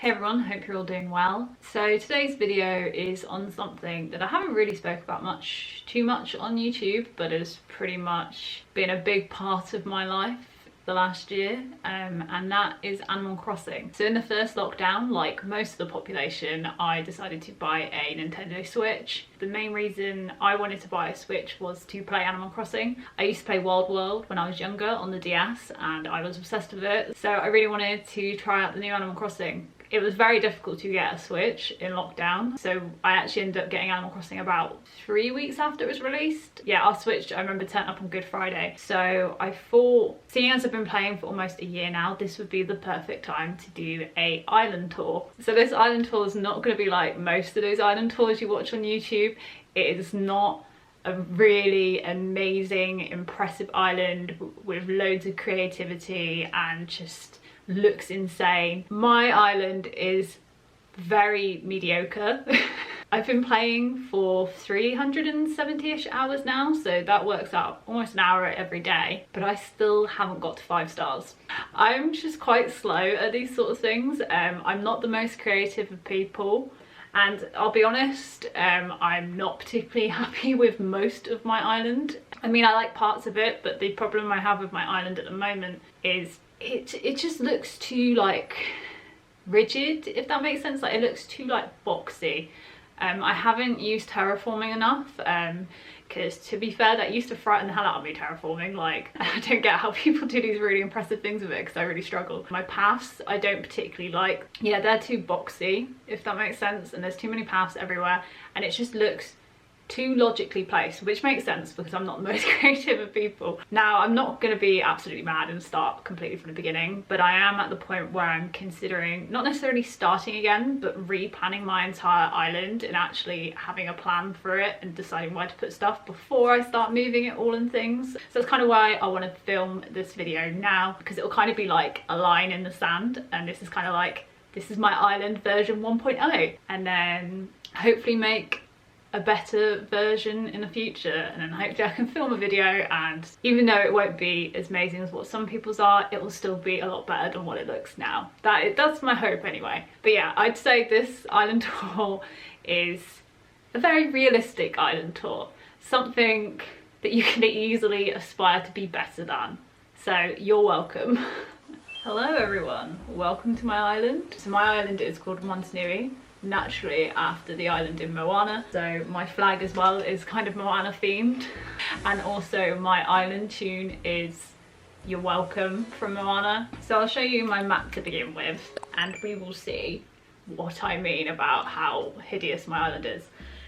Hey everyone, hope you're all doing well. So today's video is on something that I haven't really spoke about too much on YouTube, but has pretty much been a big part of my life the last year, and that is Animal Crossing. So in the first lockdown, like most of the population, I decided to buy a Nintendo Switch. The main reason I wanted to buy a Switch was to play Animal Crossing. I used to play Wild World when I was younger on the DS and I was obsessed with it, so I really wanted to try out the new Animal Crossing. It was very difficult to get a Switch in lockdown, so I actually ended up getting Animal Crossing about 3 weeks after it was released. Yeah, our Switch, I remember, turned up on Good Friday, so I thought, seeing as I've been playing for almost a year now, this would be the perfect time to do a island tour. So this island tour is not going to be like most of those island tours you watch on YouTube. It is not a really amazing, impressive island with loads of creativity and just looks insane. My island is very mediocre. I've been playing for 370-ish hours now, so that works out almost an hour every day, but I still haven't got to 5 stars. I'm just quite slow at these sort of things. I'm not the most creative of people, and I'll be honest, I'm not particularly happy with most of my island. I mean, I like parts of it, but the problem I have with my island at the moment is it just looks too like rigid, if that makes sense. Like, it looks too like boxy. I haven't used terraforming enough, because to be fair, that used to frighten the hell out of me, terraforming. Like, I don't get how people do these really impressive things with it, because I really struggle. My paths I don't particularly like. Yeah, they're too boxy, if that makes sense, and there's too many paths everywhere, and it just looks too logically placed, which makes sense because I'm not the most creative of people. Now, I'm not going to be absolutely mad and start completely from the beginning, but I am at the point where I'm considering not necessarily starting again, but replanning my entire island and actually having a plan for it and deciding where to put stuff before I start moving it all and things. So that's kind of why I want to film this video now, because it'll kind of be like a line in the sand, and this is kind of like, this is my island version 1.0, and then hopefully make a better version in the future, and then hopefully I can film a video, and even though it won't be as amazing as what some people's are, it will still be a lot better than what it looks now. That's my hope anyway. But yeah, I'd say this island tour is a very realistic island tour, something that you can easily aspire to be better than. So you're welcome. Hello everyone, welcome to my island. So my island is called Montanui, naturally after the island in Moana. So my flag as well is kind of Moana themed, and also my island tune is You're Welcome from Moana. So I'll show you my map to begin with, and we will see what I mean about how hideous my island is.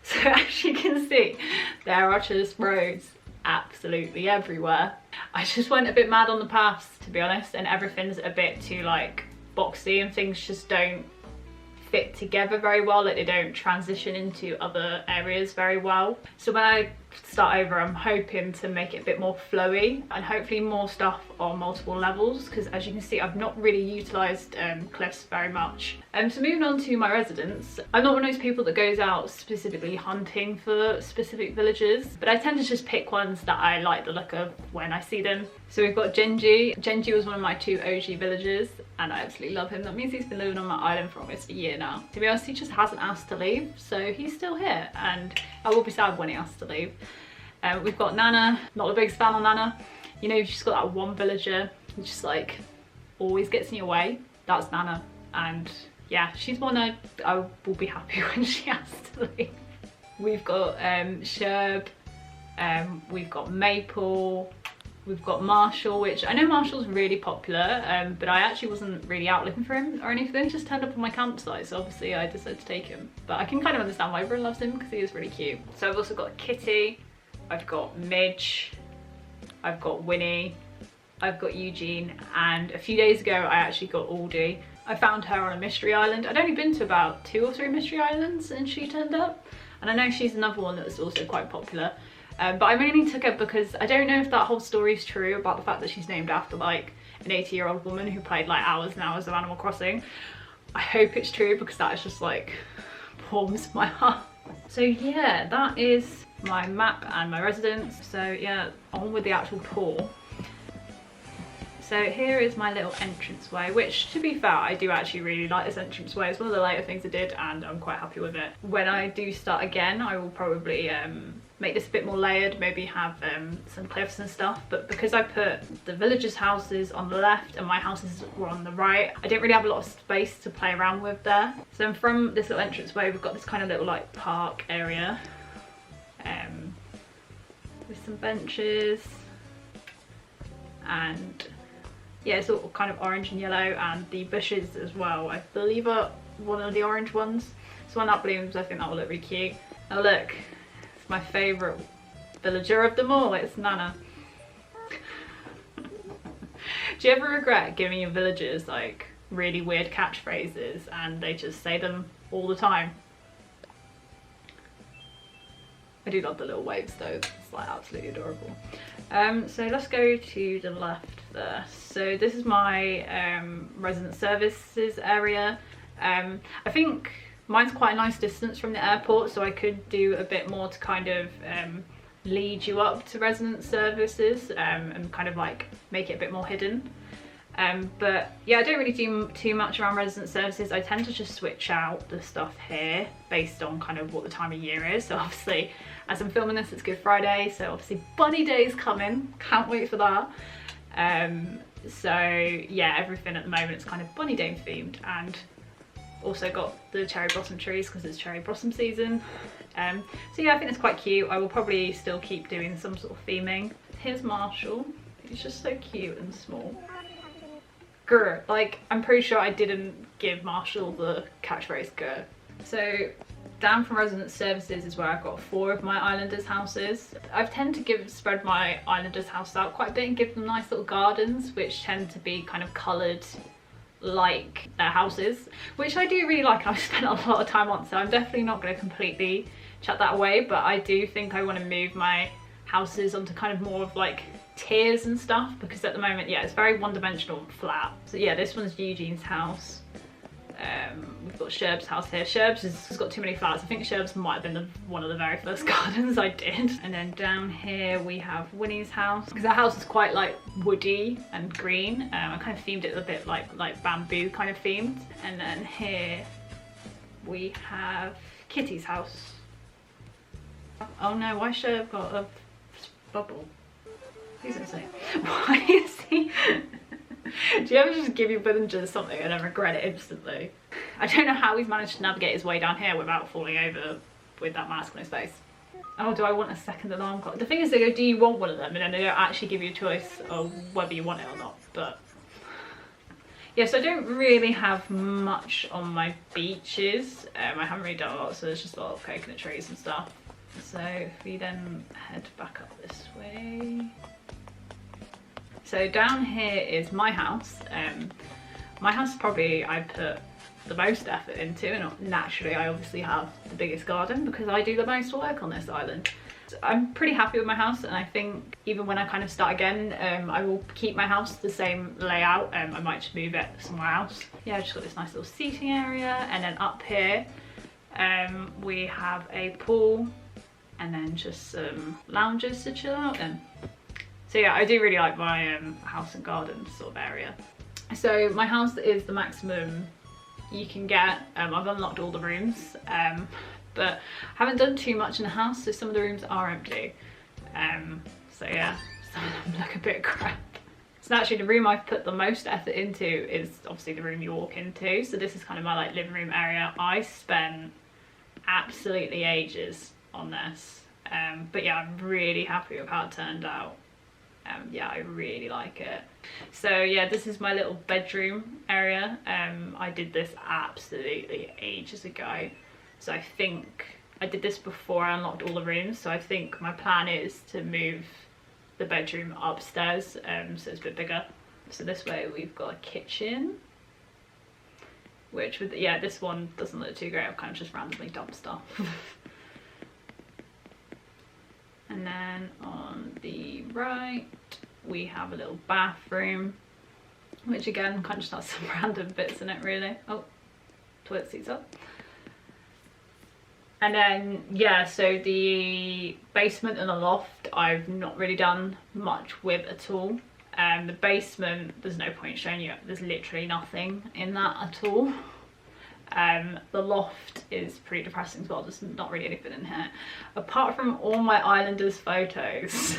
So as you can see, there are just roads absolutely everywhere. I just went a bit mad on the paths, to be honest, and everything's a bit too like boxy, and things just don't fit together very well, like they don't transition into other areas very well. So when I start over, I'm hoping to make it a bit more flowy and hopefully more stuff on multiple levels, because as you can see, I've not really utilised cliffs very much. So moving on to my residence, I'm not one of those people that goes out specifically hunting for specific villages, but I tend to just pick ones that I like the look of when I see them. So we've got Genji. Genji was one of my 2 OG villagers, and I absolutely love him. That means he's been living on my island for almost a year now. To be honest, he just hasn't asked to leave, so he's still here, and I will be sad when he asks to leave. We've got Nana. Not the biggest fan of Nana. You know, she's got that one villager who just like always gets in your way. That's Nana, and yeah, she's one I will be happy when she has to leave. We've got Sherb, we've got Maple, we've got Marshall, which I know Marshall's really popular, but I actually wasn't really out looking for him or anything. He just turned up on my campsite, so obviously I decided to take him. But I can kind of understand why everyone loves him, because he is really cute. So I've also got Kitty, I've got Midge, I've got Winnie, I've got Eugene, and a few days ago I actually got Aldi. I found her on a mystery island. I'd only been to about 2 or 3 mystery islands and she turned up. And I know she's another one that's also quite popular. But I mainly took her because I don't know if that whole story is true about the fact that she's named after like an 80-year-old woman who played like hours and hours of Animal Crossing. I hope it's true, because that is just like warms my heart. So yeah, that is my map and my residence. So yeah, on with the actual tour. So here is my little entranceway, which to be fair, I do actually really like this entranceway. It's one of the later things I did and I'm quite happy with it. When I do start again, I will probably make this a bit more layered, maybe have some cliffs and stuff, but because I put the villagers' houses on the left and my houses were on the right, I didn't really have a lot of space to play around with there. So from this little entranceway, we've got this kind of little like park area with some benches, and yeah, it's all kind of orange and yellow, and the bushes as well, I believe are one of the orange ones. So when that blooms, I think that will look really cute. Oh look, it's my favourite villager of them all, it's Nana. Do you ever regret giving your villagers like really weird catchphrases and they just say them all the time? I do love the little waves though, it's like absolutely adorable. So let's go to the left there. So this is my resident services area. I think mine's quite a nice distance from the airport, so I could do a bit more to kind of lead you up to resident services and kind of like make it a bit more hidden. But yeah, I don't really do too much around resident services. I tend to just switch out the stuff here based on kind of what the time of year is. So obviously, as I'm filming this, it's Good Friday, so obviously Bunny Day's coming. Can't wait for that. So yeah, everything at the moment is kind of Bunny Day themed, and also got the cherry blossom trees because it's cherry blossom season. So yeah, I think it's quite cute. I will probably still keep doing some sort of theming. Here's Marshall. He's just so cute and small. Grr. Like, I'm pretty sure I didn't give Marshall the catchphrase grr. So down from resident services is where I've got 4 of my islanders' houses. I tend to spread my islanders' house out quite a bit and give them nice little gardens, which tend to be kind of coloured like their houses, which I do really like and I've spent a lot of time on, so I'm definitely not going to completely chuck that away, but I do think I want to move my houses onto kind of more of like tiers and stuff, because at the moment, yeah, it's very one-dimensional flat. So yeah, this one's Eugene's house. We've got Sherb's house here. Sherb's has got too many flowers. I think Sherb's might have been one of the very first gardens I did. And then down here we have Winnie's house, because our house is quite like woody and green. I kind of themed it a bit like bamboo kind of themed. And then here we have Kitty's house. Oh no, why Sherb got a bubble? Please don't say it. Why is he? Do you ever just give your villagers something and then regret it instantly? I don't know how he's managed to navigate his way down here without falling over with that mask on his face. Oh, do I want a second alarm clock? The thing is, they go, do you want one of them? And then they don't actually give you a choice of whether you want it or not. But yes, I don't really have much on my beaches. I haven't really done a lot, so there's just a lot of coconut trees and stuff. So if we then head back up this way. So down here is my house. My house probably I put the most effort into, and naturally I obviously have the biggest garden because I do the most work on this island. So I'm pretty happy with my house, and I think even when I kind of start again, I will keep my house the same layout. I might just move it somewhere else. Yeah, I've just got this nice little seating area, and then up here we have a pool and then just some lounges to chill out in. So yeah, I do really like my house and garden sort of area. So my house is the maximum you can get. I've unlocked all the rooms, but I haven't done too much in the house, so some of the rooms are empty. So yeah, some of them look a bit crap. So actually the room I've put the most effort into is obviously the room you walk into. So this is kind of my like living room area. I spent absolutely ages on this, but yeah, I'm really happy with how it turned out. Yeah, I really like it. So yeah, this is my little bedroom area. I did this absolutely ages ago, so I think I did this before I unlocked all the rooms, so I think my plan is to move the bedroom upstairs, so it's a bit bigger. So this way we've got a kitchen, which with yeah, this one doesn't look too great. I've kind of just randomly dumped stuff. And then on the right we have a little bathroom, which again kind of just has some random bits in it really. Oh, toilet seat's up. And then yeah, so the basement and the loft I've not really done much with at all. The basement, there's no point showing you, there's literally nothing in that at all. The loft is pretty depressing as well, there's not really anything in here. Apart from all my Islanders photos.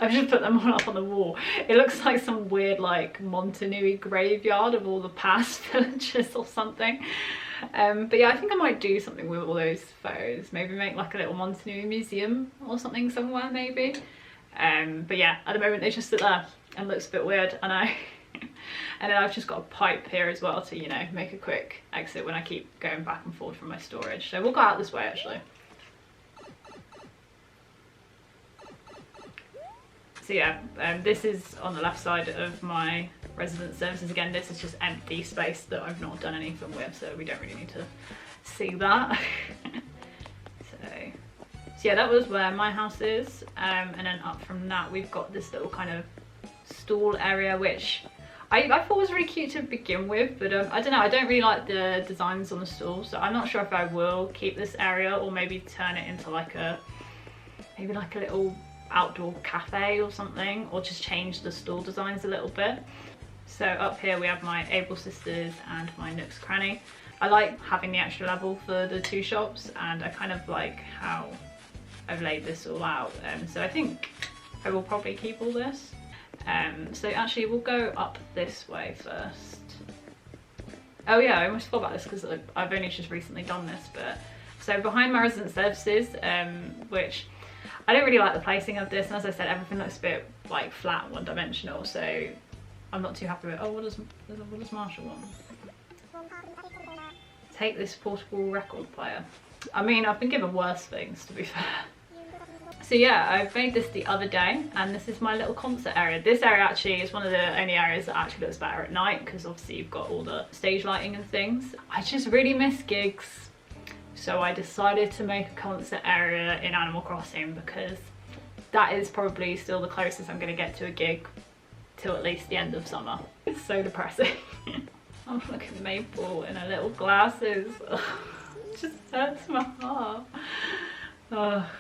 I've just put them all up on the wall. It looks like some weird like Montanui graveyard of all the past villagers or something. But yeah, I think I might do something with all those photos. Maybe make like a little Montanui museum or something somewhere maybe. But yeah, at the moment they just sit there and looks a bit weird, I know. And then I've just got a pipe here as well to, you know, make a quick exit when I keep going back and forth from my storage. So we'll go out this way actually. So yeah, this is on the left side of my resident services. Again, this is just empty space that I've not done anything with, so we don't really need to see that. So yeah, that was where my house is. And then up from that, we've got this little kind of stall area, which I thought was really cute to begin with, but I don't know, I don't really like the designs on the stall, so I'm not sure if I will keep this area or maybe turn it into like maybe like a little outdoor cafe or something, or just change the stall designs a little bit. So up here we have my Able Sisters and my Nook's Cranny. I like having the extra level for the two shops, and I kind of like how I've laid this all out, so I think I will probably keep all this. So actually we'll go up this way first. Oh yeah, I almost forgot about this because I've only just recently done this, but so behind my resident services, which I don't really like the placing of this, and as I said, everything looks a bit like flat and one-dimensional, so I'm not too happy with it. Oh, what does Marshall want? Take this portable record player. I mean, I've been given worse things, to be fair. So yeah, I made this the other day, and this is my little concert area. This area actually is one of the only areas that actually looks better at night, because obviously you've got all the stage lighting and things. I just really miss gigs. So I decided to make a concert area in Animal Crossing, because that is probably still the closest I'm going to get to a gig till at least the end of summer. It's so depressing. Oh, look at Maple in her little glasses. Ugh, it just hurts my heart. Oh,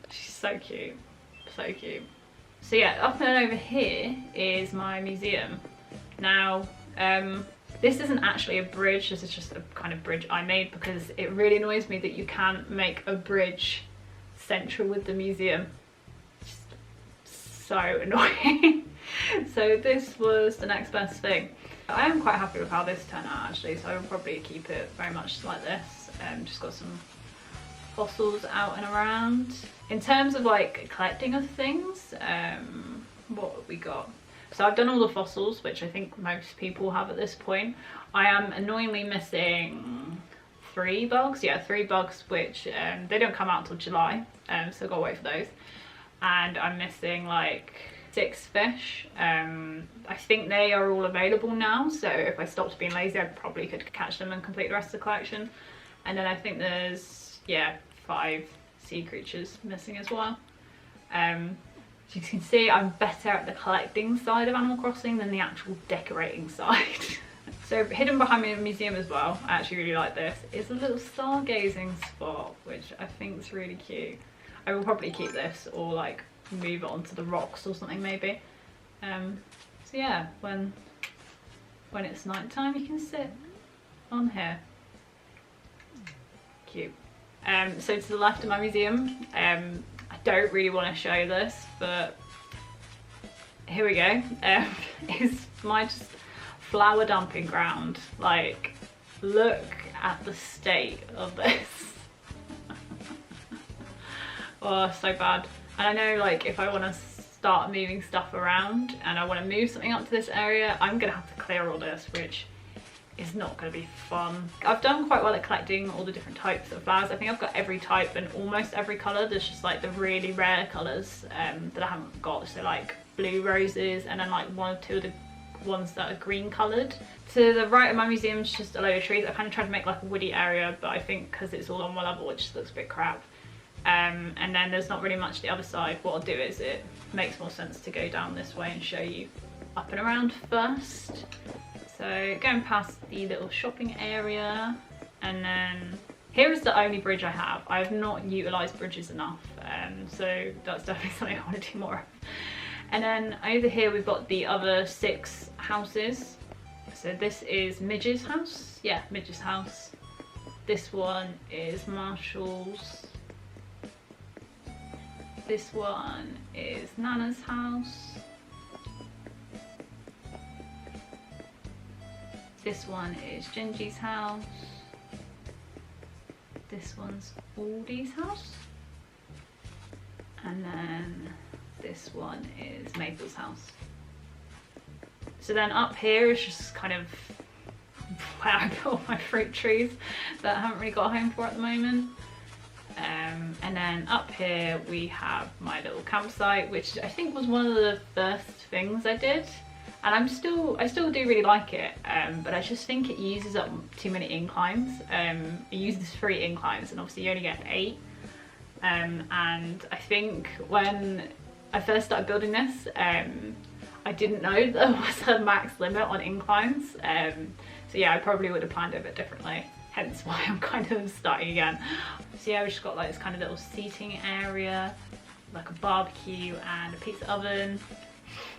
she's so cute. So cute. So yeah, up and over here is my museum. Now, this isn't actually a bridge, this is just a kind of bridge I made because it really annoys me that you can't make a bridge central with the museum. Just so annoying. So this was the next best thing. I am quite happy with how this turned out actually, so I will probably keep it very much like this. Just got some fossils out and around. In terms of like collecting of things, what have we got? So I've done all the fossils, which I think most people have at this point. I am annoyingly missing 3 bugs. Yeah, 3 bugs, which they don't come out until July, so I've got to wait for those. And I'm missing like 6 fish. I think they are all available now, so if I stopped being lazy, I probably could catch them and complete the rest of the collection. And then I think there's, yeah, 5 sea creatures missing as well. As you can see, I'm better at the collecting side of Animal Crossing than the actual decorating side. So hidden behind the museum as well, I actually really like this, is a little stargazing spot, which I think is really cute. I will probably keep this or like move it onto the rocks or something maybe. So yeah, when it's night time you can sit on here. Cute. So to the left of my museum, I don't really want to show this, but here we go. Is my just flower dumping ground. Like, look at the state of this. Oh, so bad. And I know, like, if I want to start moving stuff around and I want to move something up to this area, I'm gonna have to clear all this, which is not going to be fun. I've done quite well at collecting all the different types of flowers. I think I've got every type and almost every colour. There's just like the really rare colours that I haven't got, so like blue roses and then like 1 or 2 of the ones that are green coloured. To the right of my museum is just a load of trees. I kind of tried to make like a woody area, but I think because it's all on one level it just looks a bit crap. And then there's not really much the other side. What I'll do is it makes more sense to go down this way and show you up and around first. So going past the little shopping area, and then here is the only bridge I have. I have not utilised bridges enough, so that's definitely something I want to do more of. And then over here we've got the other 6 houses. So this is Midge's house. Yeah, Midge's house. This one is Marshall's. This one is Nana's house. This one is Gingy's house. This one's Aldi's house. And then this one is Maple's house. So then up here is just kind of where I put all my fruit trees that I haven't really got a home for at the moment. And then up here we have my little campsite, which I think was one of the first things I did. And I still do really like it, but I just think it uses up too many inclines. It uses 3 inclines, and obviously you only get 8. And I think when I first started building this, I didn't know there was a max limit on inclines. So yeah, I probably would have planned it a bit differently, hence why I'm kind of starting again. So yeah, we've just got like this kind of little seating area, like a barbecue and a pizza oven.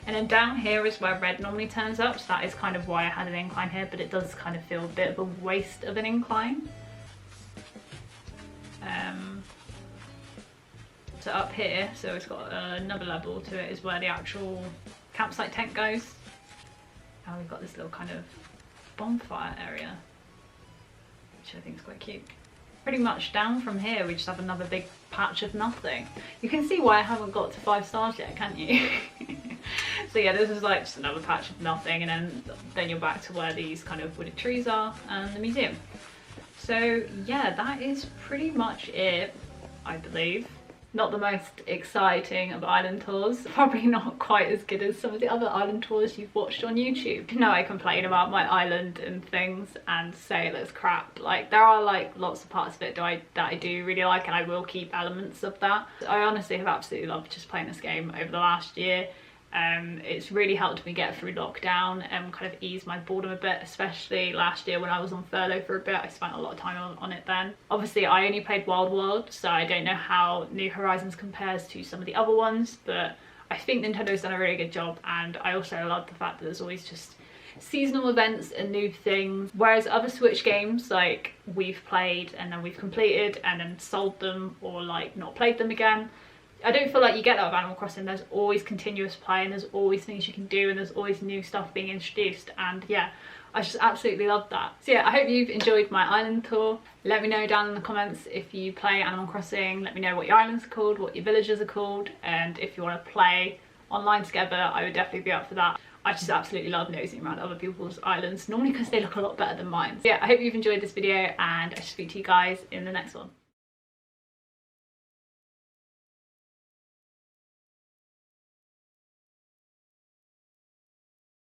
And then down here is where red normally turns up, so that is kind of why I had an incline here, but it does kind of feel a bit of a waste of an incline. So up here, so it's got another level to it, is where the actual campsite tent goes. And we've got this little kind of bonfire area, which I think is quite cute. Pretty much down from here we just have another big patch of nothing. You can see why I haven't got to 5 stars yet, can't you? So yeah, this is like just another patch of nothing, and then you're back to where these kind of wooded trees are and the museum. So yeah, that is pretty much it, I believe. Not the most exciting of island tours, probably not quite as good as some of the other island tours you've watched on YouTube. You know, I complain about my island and things and say it looks crap. Like, there are like lots of parts of it that I do really like, and I will keep elements of that. I honestly have absolutely loved just playing this game over the last year. It's really helped me get through lockdown and kind of ease my boredom a bit, especially last year when I was on furlough for a bit. I spent a lot of time on it then. Obviously I only played Wild World, so I don't know how New Horizons compares to some of the other ones, but I think Nintendo's done a really good job, and I also love the fact that there's always just seasonal events and new things, whereas other Switch games like we've played and then we've completed and then sold them or like not played them again, I don't feel like you get that with Animal Crossing. There's always continuous play and there's always things you can do and there's always new stuff being introduced, and yeah, I just absolutely love that. So yeah, I hope you've enjoyed my island tour. Let me know down in the comments if you play Animal Crossing. Let me know what your islands are called, what your villages are called, and if you want to play online together, I would definitely be up for that. I just absolutely love nosing around other people's islands, normally because they look a lot better than mine. So yeah, I hope you've enjoyed this video, and I shall speak to you guys in the next one.